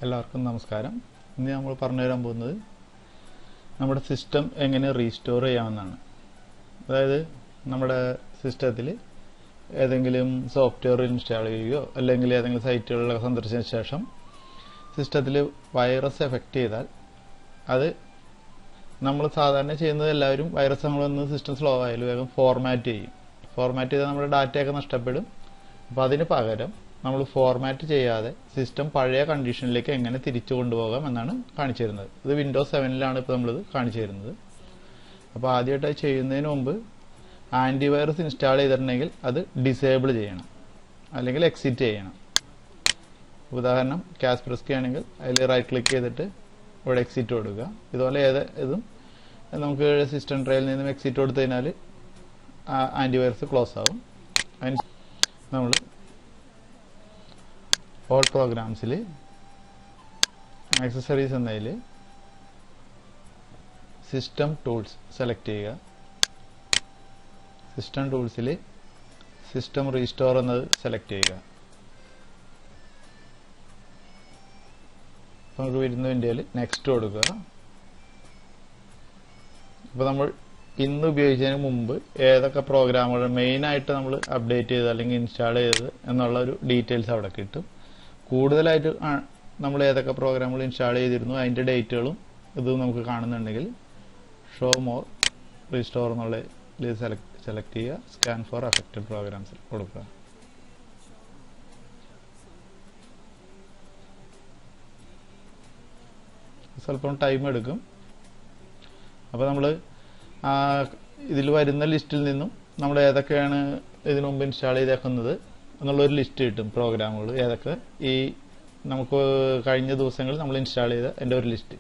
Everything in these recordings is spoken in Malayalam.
എല്ലാവർക്കും നമസ്കാരം. ഇന്ന് നമ്മൾ പറഞ്ഞു തരാൻ പോകുന്നത് നമ്മുടെ സിസ്റ്റം എങ്ങനെ റീസ്റ്റോർ ചെയ്യാമെന്നാണ്. അതായത് നമ്മുടെ സിസ്റ്റത്തിൽ ഏതെങ്കിലും സോഫ്റ്റ്വെയർ ഇൻസ്റ്റാൾ ചെയ്യുകയോ അല്ലെങ്കിൽ ഏതെങ്കിലും സൈറ്റുകളിലൊക്കെ സന്ദർശിച്ച ശേഷം സിസ്റ്റത്തിൽ വൈറസ് എഫക്റ്റ് ചെയ്താൽ അത് നമ്മൾ സാധാരണ ചെയ്യുന്നത് എല്ലാവരും വൈറസ് നമ്മൾ വന്ന് സിസ്റ്റം സ്ലോ ആയാലും വേഗം ഫോർമാറ്റ് ചെയ്യും. ഫോർമാറ്റ് ചെയ്താൽ നമ്മുടെ ഡാറ്റയൊക്കെ നഷ്ടപ്പെടും. അപ്പോൾ അതിന് പകരം നമ്മൾ ഫോർമാറ്റ് ചെയ്യാതെ സിസ്റ്റം പഴയ കണ്ടീഷനിലേക്ക് എങ്ങനെ തിരിച്ചു കൊണ്ടുപോകാം എന്നാണ് കാണിച്ചു തരുന്നത്. ഇത് വിൻഡോസ് 7 ഇപ്പോൾ നമ്മളിത് കാണിച്ചു തരുന്നത്. അപ്പോൾ ആദ്യമായിട്ട് ചെയ്യുന്നതിന് മുമ്പ് ആൻറ്റിവൈറസ് ഇൻസ്റ്റാൾ ചെയ്തിട്ടുണ്ടെങ്കിൽ അത് ഡിസേബിൾ ചെയ്യണം, അല്ലെങ്കിൽ എക്സിറ്റ് ചെയ്യണം. ഉദാഹരണം കാസ്പെർസ്കി ആണെങ്കിൽ അതിൽ റൈറ്റ് ക്ലിക്ക് ചെയ്തിട്ട് ഇവിടെ എക്സിറ്റ് കൊടുക്കുക. ഇതുപോലെ ഇതും നമുക്ക് സിസ്റ്റം ട്രയലിൽ നിന്നും എക്സിറ്റ് കൊടുത്തു കഴിഞ്ഞാൽ ആൻറ്റിവൈറസ് ക്ലോസ് ആവും. അതിന് നമ്മൾ ഓൾ പ്രോഗ്രാംസിൽ ആക്സസറീസ് എന്നതിൽ സിസ്റ്റം ടൂൾസ് സെലക്ട് ചെയ്യുക. സിസ്റ്റം ടൂൾസിൽ സിസ്റ്റം റീസ്റ്റോർ എന്നത് സെലക്ട് ചെയ്യുക. നമുക്ക് വരുന്ന ഇന്ത്യയിൽ നെക്സ്റ്റ് കൊടുക്കുക. അപ്പോൾ നമ്മൾ ഇന്ന് ഉപയോഗിച്ചതിന് മുമ്പ് ഏതൊക്കെ പ്രോഗ്രാമുകൾ മെയിനായിട്ട് നമ്മൾ അപ്ഡേറ്റ് ചെയ്ത് അല്ലെങ്കിൽ ഇൻസ്റ്റാൾ ചെയ്തത് എന്നുള്ള ഒരു ഡീറ്റെയിൽസ് അവിടെ കിട്ടും. കൂടുതലായിട്ട് നമ്മൾ ഏതൊക്കെ പ്രോഗ്രാമുകൾ ഇൻസ്റ്റാൾ ചെയ്തിരുന്നു അതിൻ്റെ ഡേറ്റുകളും ഇതും നമുക്ക് കാണുന്നുണ്ടെങ്കിൽ ഷോ മോർ റീസ്റ്റോർ എന്നുള്ള സെലക്ട് ചെയ്യുക. സ്കാൻ ഫോർ അഫക്റ്റഡ് പ്രോഗ്രാംസ് കൊടുക്കുക. സ്വല്പം ടൈം എടുക്കും. അപ്പോൾ നമ്മൾ ഇതിൽ വരുന്ന ലിസ്റ്റിൽ നിന്നും നമ്മൾ ഏതൊക്കെയാണ് ഇതിനു മുമ്പ് ഇൻസ്റ്റാൾ ചെയ്തേക്കുന്നത് എന്നുള്ളൊരു ലിസ്റ്റ് കിട്ടും. പ്രോഗ്രാമുകൾ ഏതൊക്കെ ഈ നമുക്ക് കഴിഞ്ഞ ദിവസങ്ങളിൽ നമ്മൾ ഇൻസ്റ്റാൾ ചെയ്ത എൻ്റെ ഒരു ലിസ്റ്റ്.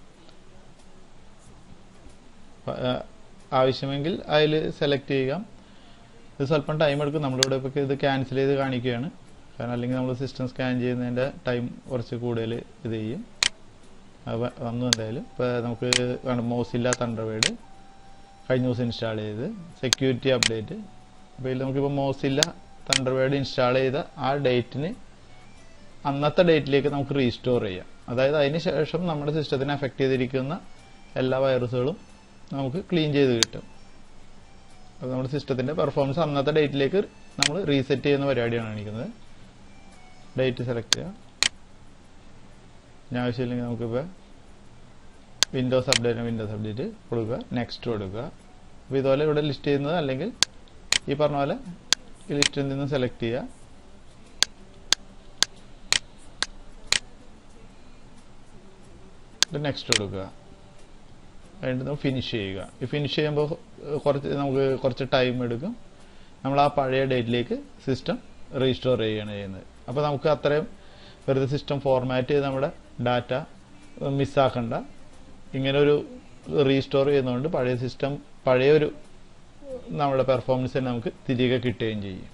ആവശ്യമെങ്കിൽ അതിൽ സെലക്ട് ചെയ്യുക. ഇത് സ്വല്പം ടൈം എടുക്കും. നമ്മളിവിടെ ഇപ്പോൾ ഇത് ക്യാൻസൽ ചെയ്ത് കാണിക്കുകയാണ്. കാരണം അല്ലെങ്കിൽ നമ്മൾ സിസ്റ്റം സ്കാൻ ചെയ്യുന്നതിൻ്റെ ടൈം കുറച്ച് കൂടുതൽ ഇത് ചെയ്യും. വന്നു എന്തായാലും. ഇപ്പോൾ നമുക്ക് കാണും മോസില്ല തണ്ടർബേർഡ് കഴിഞ്ഞ ദിവസം ഇൻസ്റ്റാൾ ചെയ്ത് സെക്യൂരിറ്റി അപ്ഡേറ്റ്. അപ്പോൾ ഇതിൽ നമുക്കിപ്പോൾ മോസില്ല തണ്ടർബേർഡ് ഇൻസ്റ്റാൾ ചെയ്ത ആ ഡേറ്റിന് അന്നത്തെ ഡേറ്റിലേക്ക് നമുക്ക് റീസ്റ്റോർ ചെയ്യാം. അതായത് അതിന് ശേഷം നമ്മുടെ സിസ്റ്റത്തിനെ എഫക്ട് ചെയ്തിരിക്കുന്ന എല്ലാ വൈറസുകളും നമുക്ക് ക്ലീൻ ചെയ്ത് കിട്ടും. അപ്പോൾ നമ്മുടെ സിസ്റ്റത്തിൻ്റെ പെർഫോമൻസ് അന്നത്തെ ഡേറ്റിലേക്ക് നമ്മൾ റീസെറ്റ് ചെയ്യുന്ന പരിപാടിയാണ് കാണിക്കുന്നത്. ഡേറ്റ് സെലക്ട് ചെയ്യുക. ഇനി ആവശ്യമില്ലെങ്കിൽ നമുക്കിപ്പോൾ വിൻഡോസ് അപ്ഡേറ്റ് കൊടുക്കുക. നെക്സ്റ്റ് കൊടുക്കുക. അപ്പോൾ ഇതുപോലെ ഇവിടെ ലിസ്റ്റ് ചെയ്യുന്നത് അല്ലെങ്കിൽ ഈ പറഞ്ഞ പോലെ ഈ ലിസ്റ്റിൽ നിന്ന് സെലക്ട് ചെയ്യുക. നെക്സ്റ്റ് കൊടുക്കുക. അതിന് ഫിനിഷ് ചെയ്യുക. ഈ ഫിനിഷ് ചെയ്യുമ്പോൾ നമുക്ക് കുറച്ച് ടൈം എടുക്കും. നമ്മൾ ആ പഴയ ഡേറ്റിലേക്ക് സിസ്റ്റം റീസ്റ്റോർ ചെയ്യുകയാണ് ചെയ്യുന്നത്. അപ്പോൾ നമുക്ക് അത്രയും വെറുതെ സിസ്റ്റം ഫോർമാറ്റ് ചെയ്ത് നമ്മുടെ ഡാറ്റ മിസ്സാക്കണ്ട. ഇങ്ങനൊരു റീസ്റ്റോർ ചെയ്യുന്നതുകൊണ്ട് പഴയൊരു നമ്മുടെ പെർഫോമൻസ് തന്നെ നമുക്ക് തിരികെ കിട്ടുകയും ചെയ്യും.